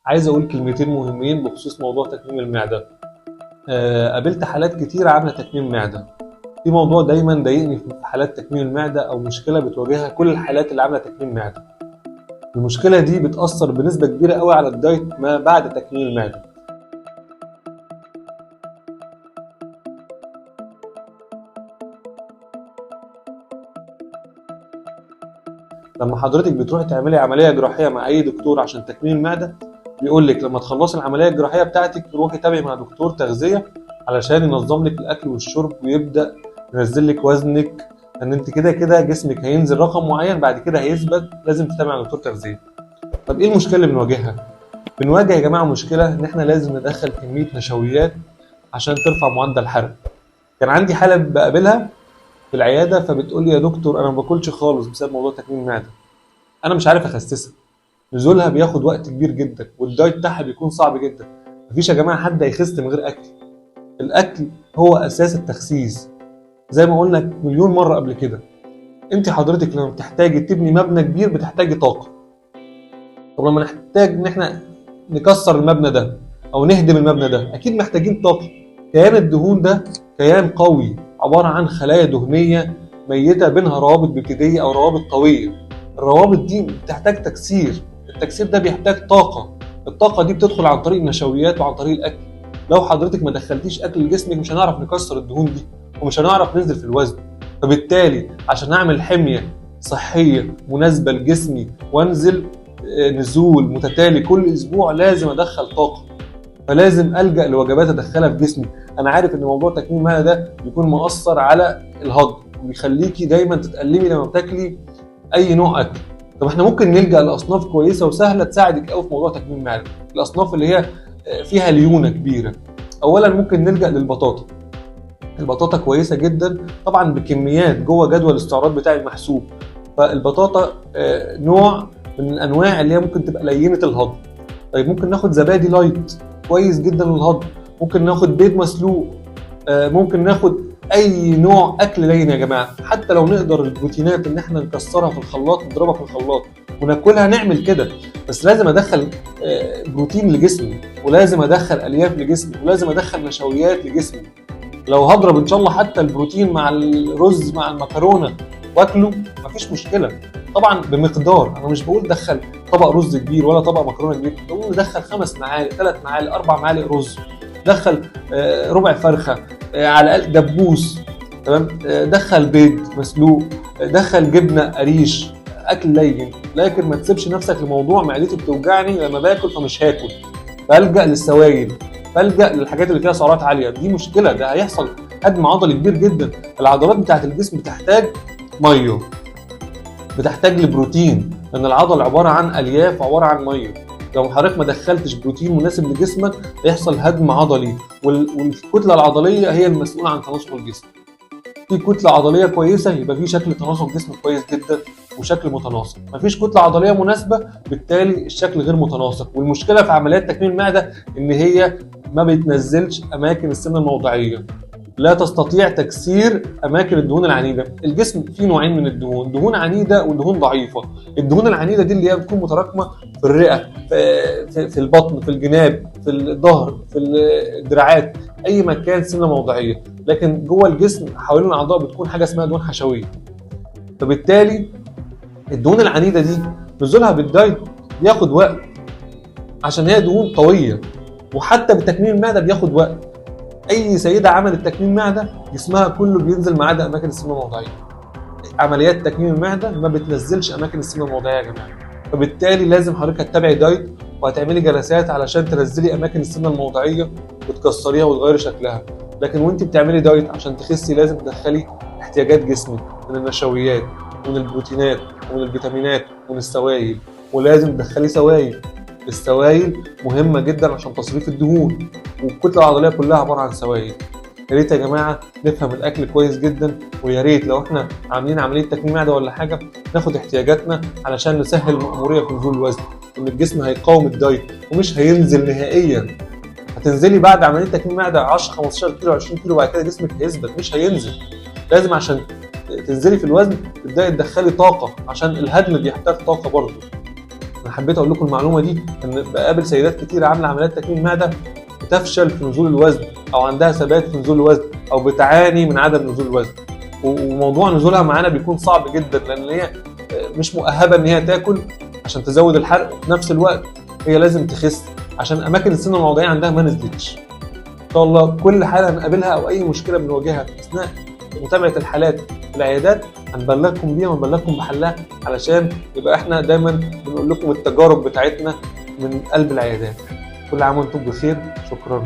عايز اقول كلمتين مهمين بخصوص موضوع تكميم المعده. قابلت حالات كتير عامله تكميم معده. في موضوع دايما ضايقني في حالات تكميم المعده او مشكله بتواجهها كل الحالات اللي عامله تكميم معده. المشكله دي بتاثر بنسبه كبيره قوي على الدايت ما بعد تكميم المعده. لما حضرتك بتروحي تعملي عمليه جراحيه مع اي دكتور عشان تكميم المعده، بيقول لك لما تخلصي العمليه الجراحيه بتاعتك روحي تابعي مع دكتور تغذيه علشان ينظم لك الاكل والشرب ويبدا ينزل لك وزنك، لان انت كده كده جسمك هينزل رقم معين بعد كده هيثبت، لازم تتابعي مع دكتور تغذيه. طب ايه المشكله اللي بنواجهها؟ بنواجه يا جماعه مشكله ان احنا لازم ندخل كميه نشويات عشان ترفع معدل الحرق. كان عندي حاله بقابلها في العياده فبتقول لي يا دكتور انا ما باكلش خالص بسبب موضوع تكميم المعده، انا مش عارف اخسسها، نزولها بياخد وقت كبير جدا والدايت بتاعها بيكون صعب جدا. مفيش يا جماعه حد هيخس من غير اكل، الاكل هو اساس التخسيس زي ما قلنا مليون مره قبل كده. انت حضرتك لما بتحتاجي تبني مبنى كبير بتحتاجي طاقه، طب لما نحتاج ان احنا نكسر المبنى ده او نهدم المبنى ده اكيد محتاجين طاقه. كيان الدهون ده كيان قوي عباره عن خلايا دهنيه ميته بينها روابط بيبتيديه او روابط قويه، الروابط دي بتحتاج تكسير، التكسير ده بيحتاج طاقه، الطاقه دي بتدخل عن طريق النشويات وعن طريق الاكل. لو حضرتك ما دخلتيش اكل لجسمك مش هنعرف نكسر الدهون دي ومش هنعرف ننزل في الوزن. فبالتالي عشان اعمل حميه صحيه مناسبه لجسمي وانزل نزول متتالي كل اسبوع لازم ادخل طاقه، فلازم الجا لوجبات ادخلها في جسمي. انا عارف ان موضوع تكميم المعده ده بيكون مؤثر على الهضم وبيخليكي دايما تتألمي لما بتاكلي اي نوع اكل. طب احنا ممكن نلجا لاصناف كويسه وسهله تساعدك قوي في موضوع تكميم المعده، الاصناف اللي هي فيها ليونه كبيره. اولا ممكن نلجا للبطاطا، البطاطا كويسه جدا طبعا بكميات جوه جدول الاستعراض بتاعي المحسوب. فالبطاطا نوع من الانواع اللي هي ممكن تبقى لينه الهضم. طيب ممكن ناخد زبادي لايت كويس جدا للهضم، ممكن ناخد بيض مسلوق، ممكن ناخد اي نوع اكل لين يا جماعه. حتى لو نقدر البروتينات ان احنا نكسرها في الخلاط نضربها في الخلاط وناكلها نعمل كده، بس لازم ادخل بروتين لجسمي ولازم ادخل الياف لجسمي ولازم ادخل نشويات لجسمي. لو هضرب ان شاء الله حتى البروتين مع الرز مع المكرونه واكله مفيش مشكله، طبعا بمقدار. انا مش بقول دخل طبق رز كبير ولا طبق مكرونه كبير، بقول دخل 5 معالق 3 معالق 4 معالق رز، دخل ربع فرخه، على الاقل دبوس، تمام، دخل بيض مسلوق، دخل جبنه قريش، اكل لين. لكن ما تسيبش نفسك لموضوع معدتي بتوجعني لما باكل فمش هاكل، فالجا للسوائل، فالجا للحاجات اللي فيها سعرات عاليه. دي مشكله، ده هيحصل هدم عضلي كبير جدا. العضلات بتاعت الجسم بتحتاج ميه، بتحتاج لبروتين، لان العضله عباره عن الياف وعباره عن ميه. لو حضرتك ما دخلتش بروتين مناسب لجسمك هيحصل هدم عضلي، والكتله العضليه هي المسؤوله عن تناسق الجسم. في كتله عضليه كويسه يبقى في شكل تناسق جسم كويس جدا وشكل متناسق، مفيش كتله عضليه مناسبه بالتالي الشكل غير متناسق. والمشكله في عمليات تكميم المعده ان هي ما بتنزلش اماكن السمنه الموضعيه، لا تستطيع تكسير اماكن الدهون العنيده. الجسم فيه نوعين من الدهون، دهون عنيده ودهون ضعيفه. الدهون العنيده دي اللي هي بتكون متراكمه في الرئه، في البطن، في الجناب، في الظهر، في الدراعات، اي مكان سمنه موضعيه. لكن جوه الجسم حوالين الاعضاء بتكون حاجه اسمها دهون حشويه. فبالتالي الدهون العنيده دي نزولها بالدايت بياخد وقت عشان هي دهون قويه، وحتى بتكميم المعده بياخد وقت. اي سيده عملت تكميم معده جسمها كله بينزل ما عدا اماكن السمنه الموضعيه. عمليات تكميم المعده ما بتنزلش اماكن السمنه الموضعيه يا جماعه. فبالتالي لازم حضرتك تتبعي دايت وهتعملي جلسات علشان تنزلي اماكن السمنه الموضعيه وتكسريها وتغيري شكلها. لكن وانت بتعملي دايت عشان تخسي لازم تدخلي احتياجات جسمك من النشويات ومن البروتينات ومن الفيتامينات ومن السوائل، ولازم تدخلي سوائل. السوائل مهمه جدا عشان تصريف الدهون، والكتله العضليه كلها عباره عن سوائل. يا ريت يا جماعه نفهم الاكل كويس جدا، ويا ريت لو احنا عاملين عمليه تكميم معده ولا حاجه ناخد احتياجاتنا علشان نسهل المأموريه في نزول الوزن. ان الجسم هيقاوم الدايت ومش هينزل نهائيا. هتنزلي بعد عمليه تكميم معده 10 15 كيلو 20 كيلو بعد كده جسمك هيثبت مش هينزل. لازم عشان تنزلي في الوزن تبداي تدخلي طاقه، عشان الهدم بيحتاج طاقه برضه. حبيت اقول لكم المعلومه دي، ان بقابل سيدات كتير عامله عمليات تكميم معده بتفشل في نزول الوزن، او عندها ثبات في نزول الوزن، او بتعاني من عدم نزول الوزن. وموضوع نزولها معانا بيكون صعب جدا، لان هي مش مؤهبه ان هي تاكل عشان تزود الحرق، وفي نفس الوقت هي لازم تخس عشان اماكن السمنه الموضعيه عندها ما نزلتش. ان شاء الله كل حاله هنقابلها او اي مشكله بنواجهها اثناء متابعه الحالات في العيادات هنبلغكم بيها ونبلغكم بحلها، علشان يبقى احنا دايما بنقول لكم التجارب بتاعتنا من قلب العيادات. كل عام وانتم بخير، شكرا.